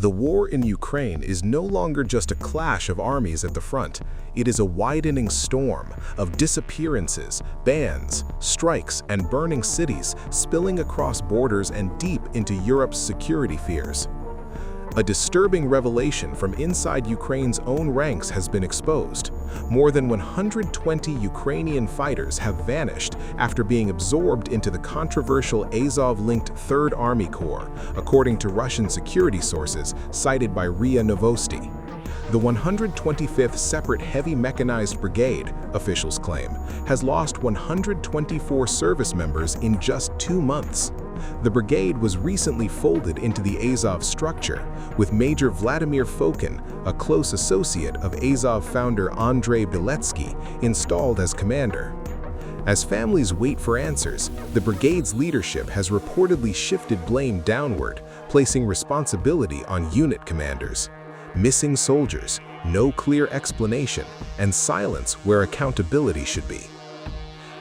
The war in Ukraine is no longer just a clash of armies at the front. It is a widening storm of disappearances, bans, strikes, and burning cities spilling across borders and deep into Europe's security fears. A disturbing revelation from inside Ukraine's own ranks has been exposed. More than 120 Ukrainian fighters have vanished after being absorbed into the controversial Azov-linked Third Army Corps, according to Russian security sources cited by RIA Novosti. The 125th Separate Heavy Mechanized Brigade, officials claim, has lost 124 service members in just 2 months. The brigade was recently folded into the Azov structure, with Major Vladimir Fokin, a close associate of Azov founder Andrei Beletsky, installed as commander. As families wait for answers, the brigade's leadership has reportedly shifted blame downward, placing responsibility on unit commanders. Missing soldiers, no clear explanation, and silence where accountability should be.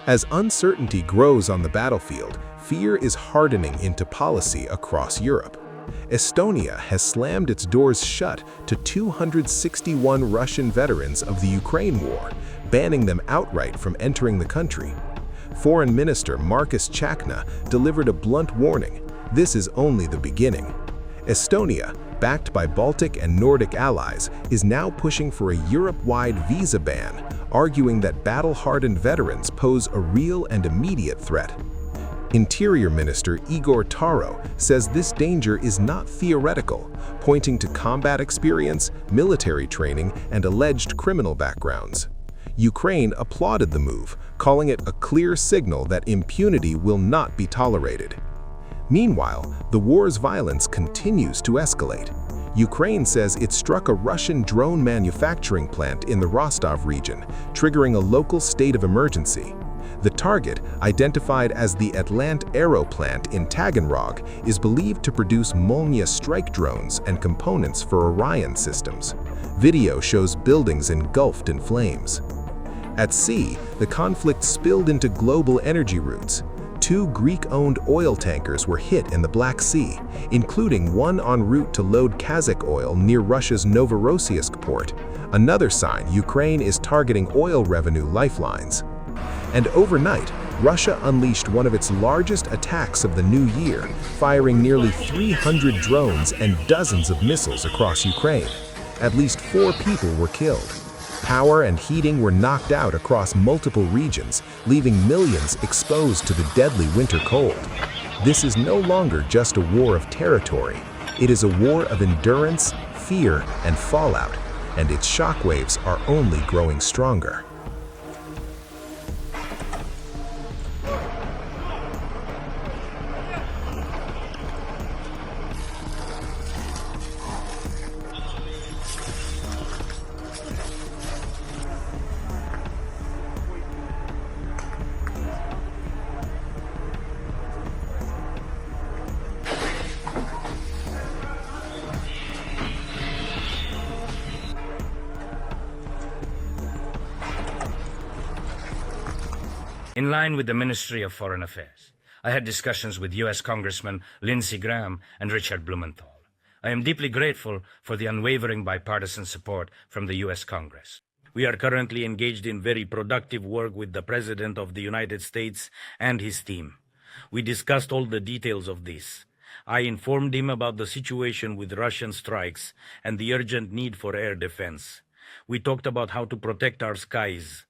As uncertainty grows on the battlefield, fear is hardening into policy across Europe. Estonia has slammed its doors shut to 261 Russian veterans of the Ukraine war, banning them outright from entering the country. Foreign Minister Markus Chakna delivered a blunt warning: this is only the beginning. Estonia, backed by Baltic and Nordic allies, is now pushing for a Europe-wide visa ban, arguing that battle-hardened veterans pose a real and immediate threat. Interior Minister Igor Taro says this danger is not theoretical, pointing to combat experience, military training, and alleged criminal backgrounds. Ukraine applauded the move, calling it a clear signal that impunity will not be tolerated. Meanwhile, the war's violence continues to escalate. Ukraine says it struck a Russian drone manufacturing plant in the Rostov region, triggering a local state of emergency. The target, identified as the Atlant Aero plant in Taganrog, is believed to produce Molniya strike drones and components for Orion systems. Video shows buildings engulfed in flames. At sea, the conflict spilled into global energy routes. 2 Greek-owned oil tankers were hit in the Black Sea, including one en route to load Kazakh oil near Russia's Novorossiysk port, another sign Ukraine is targeting oil revenue lifelines. And overnight, Russia unleashed one of its largest attacks of the new year, firing nearly 300 drones and dozens of missiles across Ukraine. At least 4 people were killed. Power and heating were knocked out across multiple regions, leaving millions exposed to the deadly winter cold. This is no longer just a war of territory. It is a war of endurance, fear, and fallout, and its shockwaves are only growing stronger. In line with the Ministry of Foreign Affairs, I had discussions with U.S. Congressman Lindsey Graham and Richard Blumenthal. I am deeply grateful for the unwavering bipartisan support from the U.S. Congress. We are currently engaged in very productive work with the President of the United States and his team. We discussed all the details of this. I informed him about the situation with Russian strikes and the urgent need for air defense. We talked about how to protect our skies.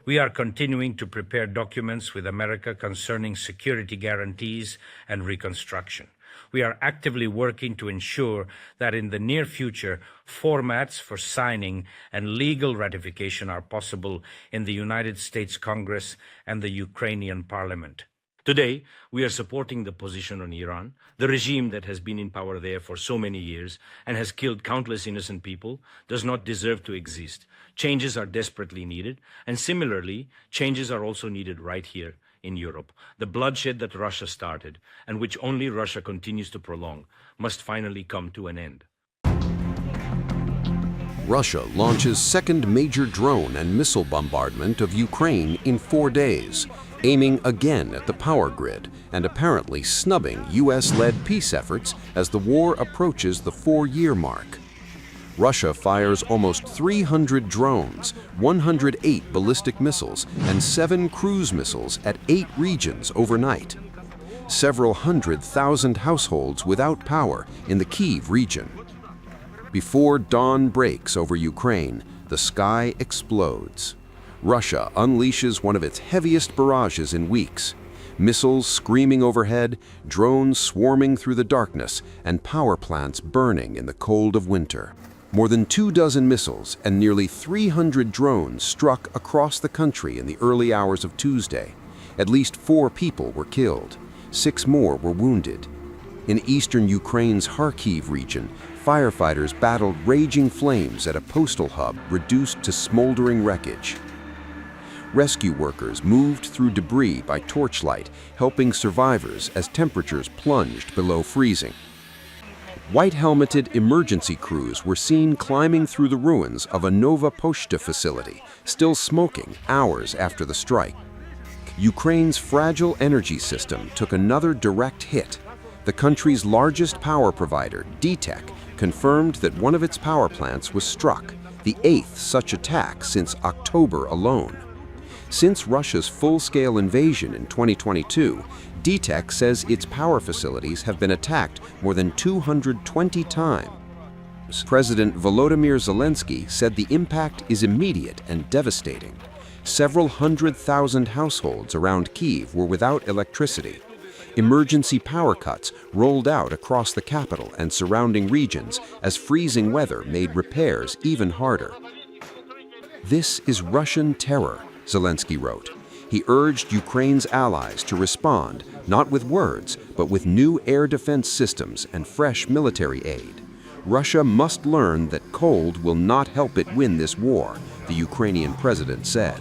We are continuing to prepare documents with America concerning security guarantees and reconstruction. We are actively working to ensure that in the near future, formats for signing and legal ratification are possible in the United States Congress and the Ukrainian Parliament. Today, we are supporting the position on Iran, the regime that has been in power there for so many years and has killed countless innocent people, does not deserve to exist. Changes are desperately needed, and similarly, changes are also needed right here in Europe. The bloodshed that Russia started, and which only Russia continues to prolong, must finally come to an end. Russia launches second major drone and missile bombardment of Ukraine in 4 days, aiming again at the power grid and apparently snubbing US-led peace efforts as the war approaches the 4-year mark. Russia fires almost 300 drones, 108 ballistic missiles, and 7 cruise missiles at 8 regions overnight. Several 100,000 households without power in the Kyiv region. Before dawn breaks over Ukraine, the sky explodes. Russia unleashes one of its heaviest barrages in weeks. Missiles screaming overhead, drones swarming through the darkness, and power plants burning in the cold of winter. More than 24 missiles and nearly 300 drones struck across the country in the early hours of Tuesday. At least 4 people were killed. 6 more were wounded. In eastern Ukraine's Kharkiv region, firefighters battled raging flames at a postal hub reduced to smoldering wreckage. Rescue workers moved through debris by torchlight, helping survivors as temperatures plunged below freezing. White-helmeted emergency crews were seen climbing through the ruins of a Nova Poshta facility, still smoking hours after the strike. Ukraine's fragile energy system took another direct hit. The country's largest power provider, DTEK, confirmed that one of its power plants was struck, the 8th such attack since October alone. Since Russia's full-scale invasion in 2022, DTEK says its power facilities have been attacked more than 220 times. President Volodymyr Zelensky said the impact is immediate and devastating. Several 100,000 households around Kyiv were without electricity. Emergency power cuts rolled out across the capital and surrounding regions as freezing weather made repairs even harder. "This is Russian terror," Zelensky wrote. He urged Ukraine's allies to respond, not with words, but with new air defense systems and fresh military aid. Russia must learn that cold will not help it win this war, the Ukrainian president said.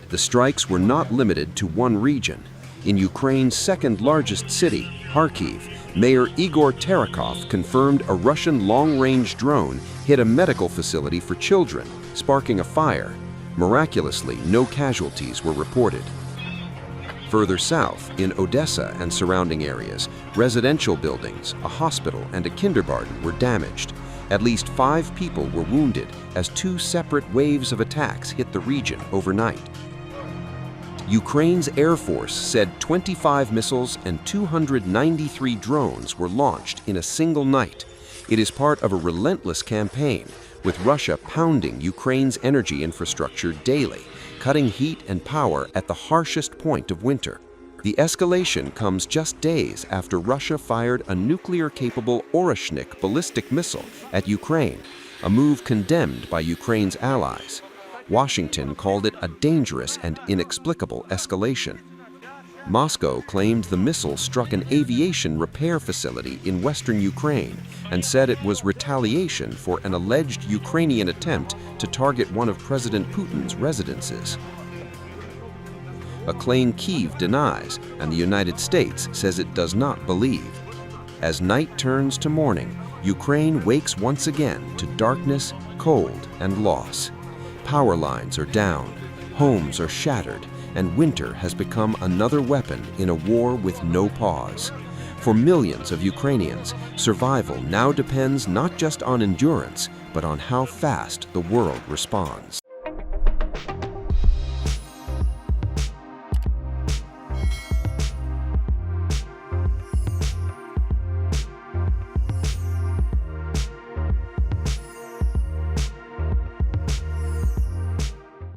The strikes were not limited to one region. In Ukraine's second-largest city, Kharkiv, Mayor Igor Terekov confirmed a Russian long-range drone hit a medical facility for children, sparking a fire. Miraculously, no casualties were reported. Further south, in Odessa and surrounding areas, residential buildings, a hospital, and a kindergarten were damaged. At least 5 people were wounded as 2 separate waves of attacks hit the region overnight. Ukraine's Air Force said 25 missiles and 293 drones were launched in a single night. It is part of a relentless campaign, with Russia pounding Ukraine's energy infrastructure daily, cutting heat and power at the harshest point of winter. The escalation comes just days after Russia fired a nuclear-capable Oreshnik ballistic missile at Ukraine, a move condemned by Ukraine's allies. Washington called it a dangerous and inexplicable escalation. Moscow claimed the missile struck an aviation repair facility in western Ukraine and said it was retaliation for an alleged Ukrainian attempt to target one of President Putin's residences. A claim Kyiv denies, and the United States says it does not believe. As night turns to morning, Ukraine wakes once again to darkness, cold, and loss. Power lines are down, homes are shattered, and winter has become another weapon in a war with no pause. For millions of Ukrainians, survival now depends not just on endurance, but on how fast the world responds.